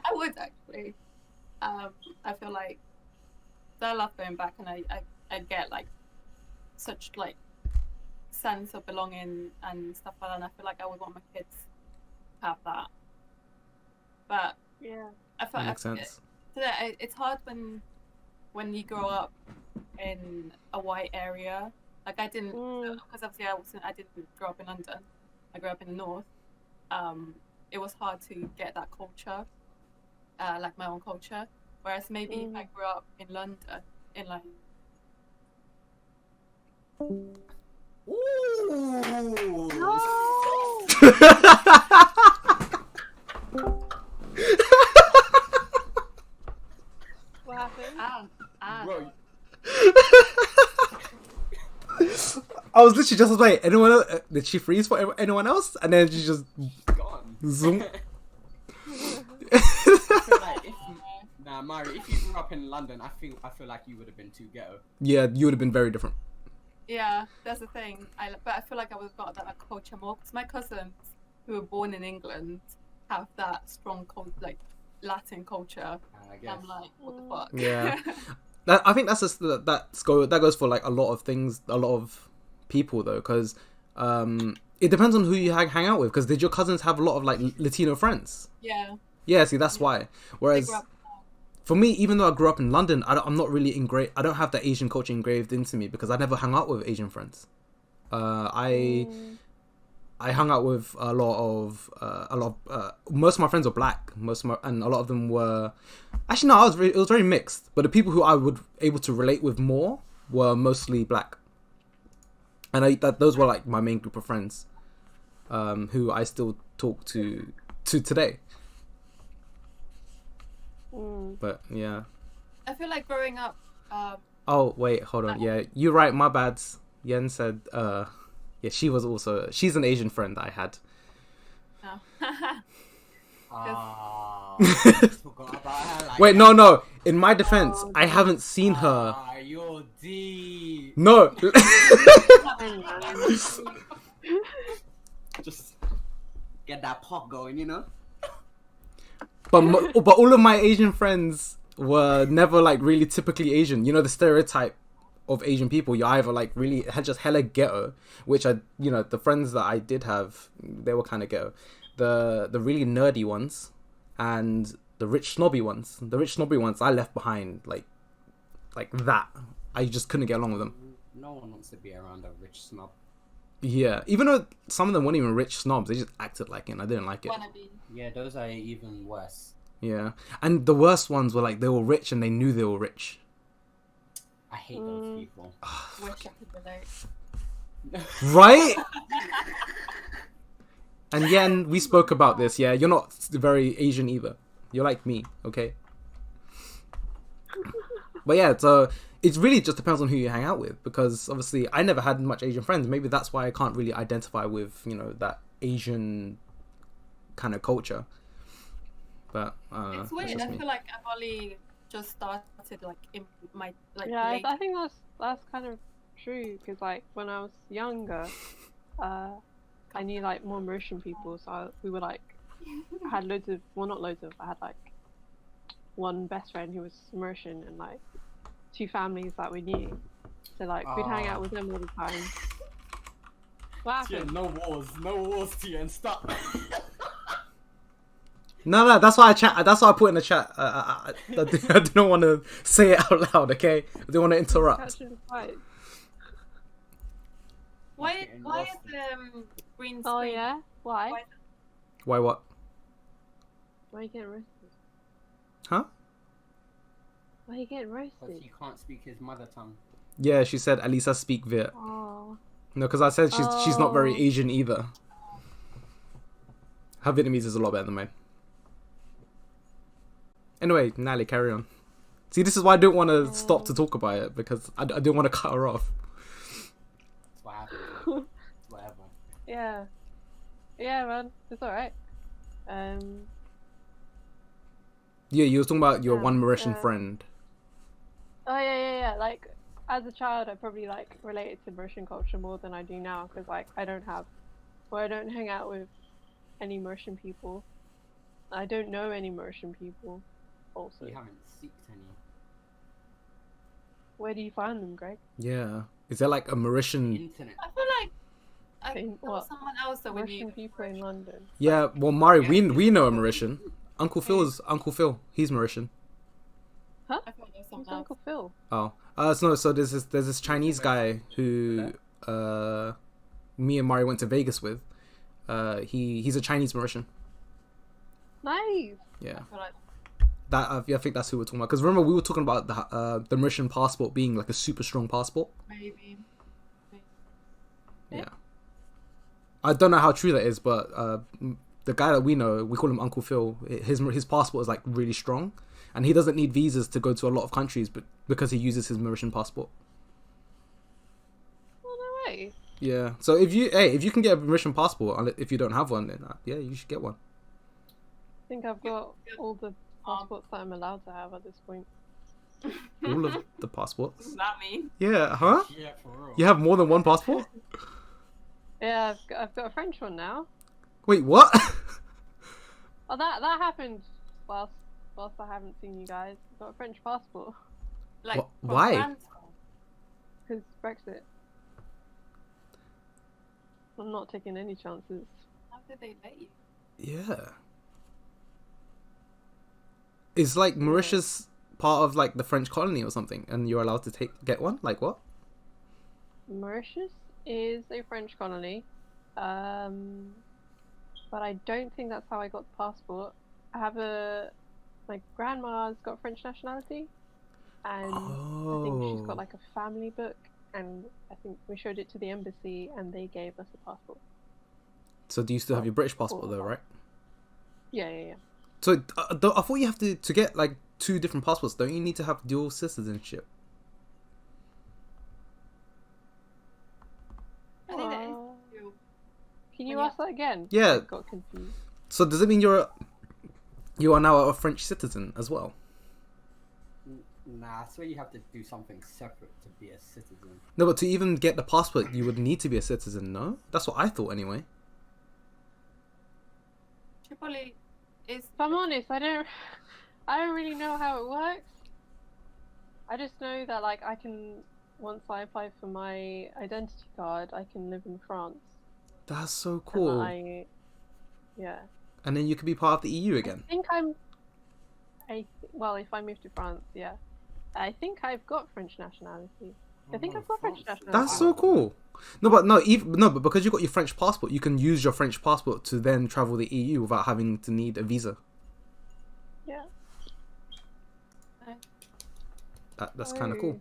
I would actually. I feel like I love going back, and I get like such like sense of belonging and stuff like that. And I feel like I would want my kids to have that. But Yeah. I feel That makes sense. it's hard when you grow up in a white area. Like I didn't, because obviously I didn't grow up in London. I grew up in the north. It was hard to get that culture, like my own culture. Whereas maybe if I grew up in London, in like Ooh. What happened? Bro, I was literally just like, anyone else? Did she freeze for anyone else? And then she just gone. zoom. I feel like Mari, if you grew up in London, I feel like you would have been too ghetto. Yeah, you would have been very different. yeah, that's the thing. But I feel like I would have got that culture more because my cousins who were born in England have that strong like Latin culture. I guess. I'm like, what the fuck? Yeah. I think that goes for like a lot of things, a lot of people though, because it depends on who you hang out with. Because did your cousins have a lot of like Latino friends? Yeah. Yeah, see, that's why. Whereas grew up- for me, even though I grew up in London, I'm not really I don't have the Asian culture engraved into me because I never hung out with Asian friends. I hung out with a lot of most of my friends were black, and a lot of them were actually no, it was very mixed. But the people who I would able to relate with more were mostly black, and those were like my main group of friends, who I still talk to today. But yeah. I feel like growing up. Oh wait, hold on. Yeah, you're right. My bad. Yen said, yeah, she's an Asian friend that I had. No. I forgot about her. Like, Wait, no. In my defense, I haven't seen her. You're deep. No. Just get that pop going, you know. But all of my Asian friends were never like really typically Asian. You know the stereotype of Asian people. You're either like really just hella ghetto, which the friends that I did have, they were kind of ghetto. The really nerdy ones, and the rich snobby ones. The rich snobby ones I left behind like that. I just couldn't get along with them. No one wants to be around a rich snob. Yeah, even though some of them weren't even rich snobs, they just acted like it, and I didn't like it. Wannabe. Yeah, those are even worse. Yeah, and the worst ones were like they were rich and they knew they were rich. I hate those people. Wish I could relate. Right? And Yen, we spoke about this. Yeah, you're not very Asian either. You're like me, okay? But yeah, so it really just depends on who you hang out with, because obviously I never had much Asian friends. Maybe that's why I can't really identify with that Asian kind of culture. But It's weird. I feel like I've only just started like in my like. Yeah, late... I think that's kind of true because like when I was younger, I knew like more Mauritian people, so we were like, I had loads of, well not loads of, I had like one best friend who was Mauritian and like 2 families that we knew, so like we'd hang out with them all the time. What happened? No wars, Tien, stop. No, that's why that's why I put in the chat. I didn't want to say it out loud. Okay, I didn't want to interrupt. Catching fights. Why is green screen? Oh yeah, why? Why what? Why are you getting roasted? Huh? Why are you getting Because roasted? he can't speak his mother tongue. Yeah, she said at least I speak Viet. Oh. No, because I said she's not very Oh. Asian either. Her Vietnamese is a lot better than mine. Anyway, Natalie, carry on. See, this is why I don't want to stop to talk about it, because I didn't want to cut her off. That's what happened. Whatever. Yeah. Yeah, man. It's alright. Yeah, you were talking about your one Mauritian Yeah. friend. Oh yeah. Like as a child, I probably like related to Mauritian culture more than I do now because like I don't hang out with any Mauritian people. I don't know any Mauritian people. Also, You haven't seeked any. where do you find them, Greg? Yeah. Is there like a Mauritian? Internet. I feel like there In was what? someone else that we Mauritian knew. people in London. Yeah. Well, Mari, Yeah. we know a Mauritian. Uncle Phil. He's Mauritian. I thought there was Who's someone else. Uncle Phil? Oh. So there's this Chinese guy who me and Mari went to Vegas with. He's a Chinese Mauritian. Nice. Yeah. I feel like That I think that's who we're talking about. Because remember we were talking about the Mauritian passport being like a super strong passport. maybe. Yeah. I don't know how true that is, but the guy that we know, we call him Uncle Phil. His passport is like really strong, and he doesn't need visas to go to a lot of countries, but because he uses his Mauritian passport. Oh, no way. Yeah. So if you can get a Mauritian passport, and if you don't have one, then yeah, you should get one. I think I've got all the passports that I'm allowed to have at this point. All of the What passports. does that mean? Yeah. Huh? Yeah, for real. You have more than one passport? Yeah, I've got a French one now. Wait, what? Oh, that happened whilst I haven't seen you guys. I've got a French passport Like Wh- from why? France? because Brexit. I'm not taking any chances. How did they let you? Yeah. Is like Mauritius part of like the French colony or something, and you're allowed to get one? Like what? Mauritius is a French colony, but I don't think that's how I got the passport. My grandma's got French nationality, and I think she's got Oh. like a family book, and I think we showed it to the embassy, and they gave us a passport. So do you still have your British passport though, right? Yeah. So I thought you have to get like 2 different passports. Don't you need to have dual citizenship? I think that is Uh, true. Can you When you- ask that again? Yeah. I got confused. So does it mean you are now a French citizen as well? Nah, I swear you have to do something separate to be a citizen. No, but to even get the passport, you would need to be a citizen. No, that's what I thought anyway. She probably is. If I'm honest, I don't really know how it works. I just know that like I can, once I apply for my identity card, I can live in France. That's so And cool. Yeah. And then you could be part of the EU again. I think well, if I move to France, yeah. I think I've got French nationality. I think I've got French nationality. That's so cool. No, but because you got your French passport, you can use your French passport to then travel the EU without having to need a visa. Yeah. That's kind of cool.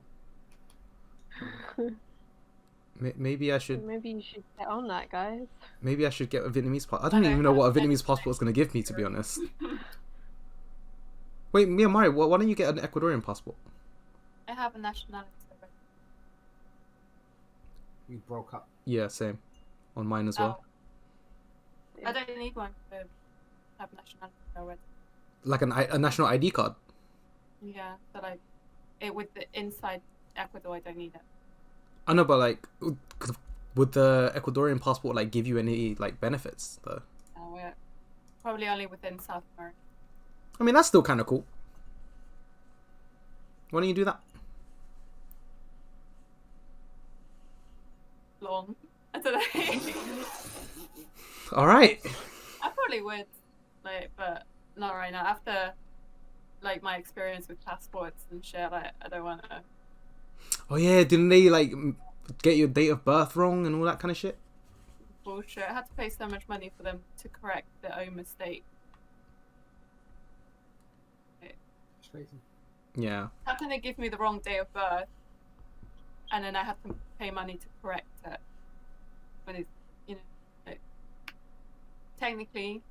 Maybe I should Maybe you should get on that, guys. maybe I should get a Vietnamese passport. I don't even know what a Vietnamese passport is going to give me, to be honest. Wait, Mia Mari, why don't you get an Ecuadorian passport? I have a nationality. We broke up. Yeah, same. On mine as well. I don't need one to have nationality already. Like a national ID card. Yeah, but with the inside Ecuador, I don't need it. I know, but like, would the Ecuadorian passport like give you any like benefits though? We're probably only within South America. I mean, that's still kind of cool. Why don't you do that? Long. I don't know. All right. I probably would, but not right now. After my experience with passports and shit, I don't want to. Oh yeah, didn't they like get your date of birth wrong and all that kind of shit? Bullshit. I had to pay so much money for them to correct their own mistake. It's crazy. Yeah. How can they give me the wrong date of birth, and then I have to pay money to correct it? When it's, technically,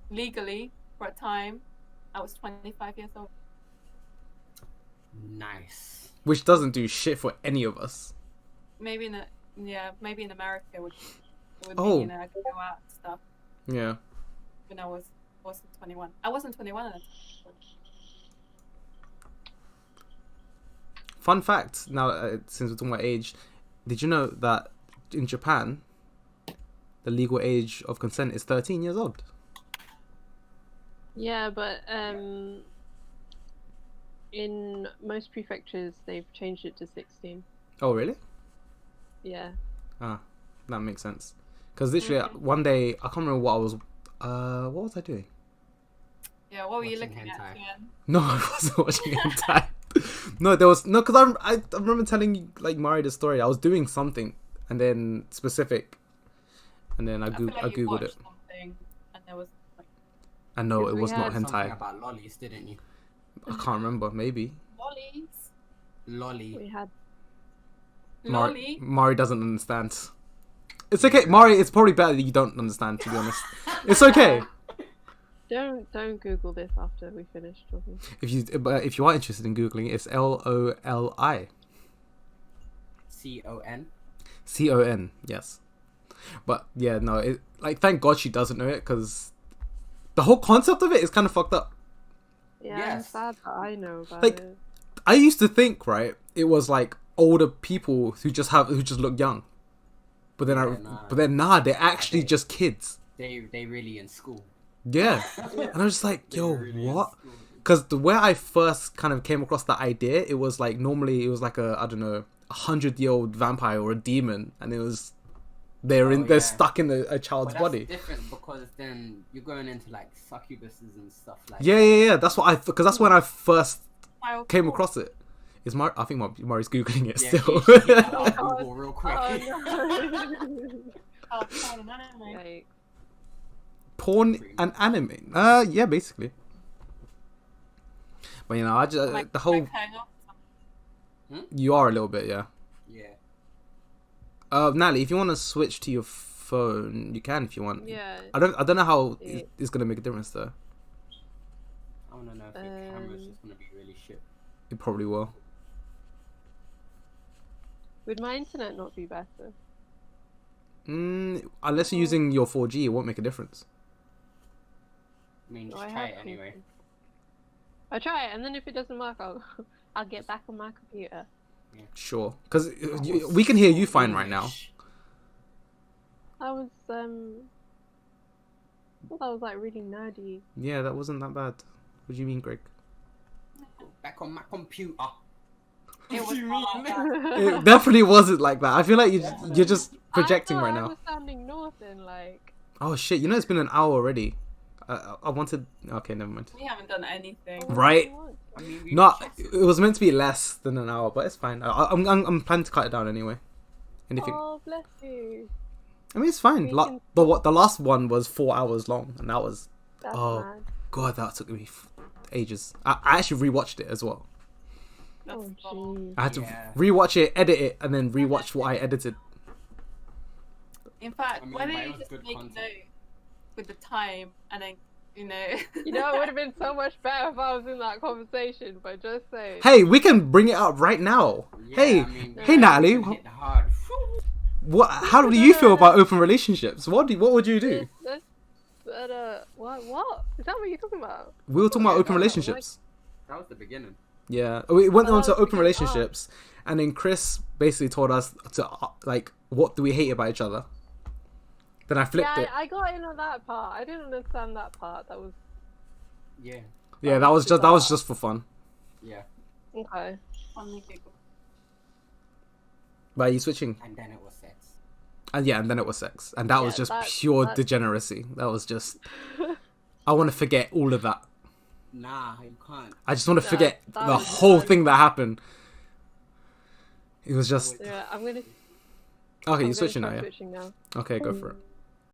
legally, for a time, I was 25 years old. Nice. Which doesn't do shit for any of us. Maybe in America it would Oh. be, I could go out and stuff. Yeah. When I wasn't 21. I wasn't 21 at the time. Fun fact, now since we're talking about age, did you know that in Japan, the legal age of consent is 13 years old? Yeah, but in most prefectures they've changed it to 16. Oh, really? Yeah. Ah, that makes sense. Because literally one day I can't remember what I was. What was I doing? Yeah, what were you Watching looking at, hentai. Tian? No, I wasn't watching hentai. No, there was no, because I remember telling you like Mari the story. I was doing something and then specific, and then I feel like you googled it. watched something and there was like And no, Because it we was not had Something hentai. about lollies, didn't you? I can't remember. Maybe lollies. Lolly. We had Lolly. Mari doesn't understand. It's okay, Mari. It's probably better that you don't understand. To be honest, it's okay. don't Google this after we finish talking. If you are interested in googling, it's LOLI. CON. CON, yes. But yeah, no, like thank God she doesn't know it, because the whole concept of it is kind of fucked up. Yeah, I'm Yes. sad that I know about Like- it. I used to think, right, it was like older people who just look young, but then nah. they're actually just kids. They really in school. Yeah, and I was just like, They yo, really in what? school. Because the way I first kind of came across that idea, it was like normally it was like a, I don't know, 100-year-old vampire or a demon, and it was they're yeah. stuck in a child's But that's body. different because then you're going into like succubuses and stuff like. Yeah. That's what because that's when I first Child came porn. across it. Is I think Mari's googling it Yeah, still. she did that on Oh, Google real quick. Oh no! Oh, porn and anime. Yikes. Porn and anime. Yeah, basically. But you know, I just Like, the whole like hang up or something. you are a little bit, yeah. Yeah. Natalie, if you want to switch to your phone, you can if you want. Yeah. I don't know how Yeah. it's gonna make a difference though. I want to know if your camera's just gonna be really shit. It probably will. Would my internet not be better? Unless you're using your 4G, it won't make a difference. I mean, No, just I try have it anyway. to. I try it, and then if it doesn't work, I'll get back on my computer. Sure, because we can hear you fine right now. English. I was I thought that was like really nerdy. Yeah, that wasn't that bad. What do you mean, Greg? Back on my computer. It What was do you not mean? like that. It definitely wasn't like that. I feel like you're just projecting I thought right I now. was sounding northern, like. Oh shit! You know it's been an hour already. I wanted. Okay, never mind. We haven't done anything. Right. I mean, we No, checked it was meant to be less than an hour, but it's fine. I'm planning to cut it down anyway. Anything. Oh, bless you. I mean, it's fine. We can- The last one was 4 hours long, and that was That's Oh. mad. God. That took me ages. I actually rewatched it as well. That's Oh, long. jeez. I had to Yeah. rewatch it, edit it, and then rewatch what I edited. In fact, I mean, why but don't it you was just good make content. a note with the time and then, you know. You know, it would have been so much better if I was in that conversation, but just saying. Hey, we can bring it up right now. Yeah, hey, I mean, hey, we Natalie. can hit hard. What? How do you feel about open relationships? What would you do? What? Is that what you're talking about? We were talking about Yeah, open that was relationships. That was the beginning. Yeah, we went on to Oh, open okay. relationships, and then Chris basically told us to like, what do we hate about each other? Then I flipped Yeah, it. I got in on that part. I didn't understand that part. That was Yeah. Yeah, that was just for fun. Yeah. okay. Only giggle. But are you switching? And then it was sex. And yeah, and then it was sex, and that was Yeah, just that- pure that- degeneracy. That was just. I want to forget all of that. Nah, you can't. I just want to That- forget that the was whole bad. thing that happened. It was just Yeah, I'm gonna. okay. I'm You're switching now, start yeah. switching now. Okay, go for it.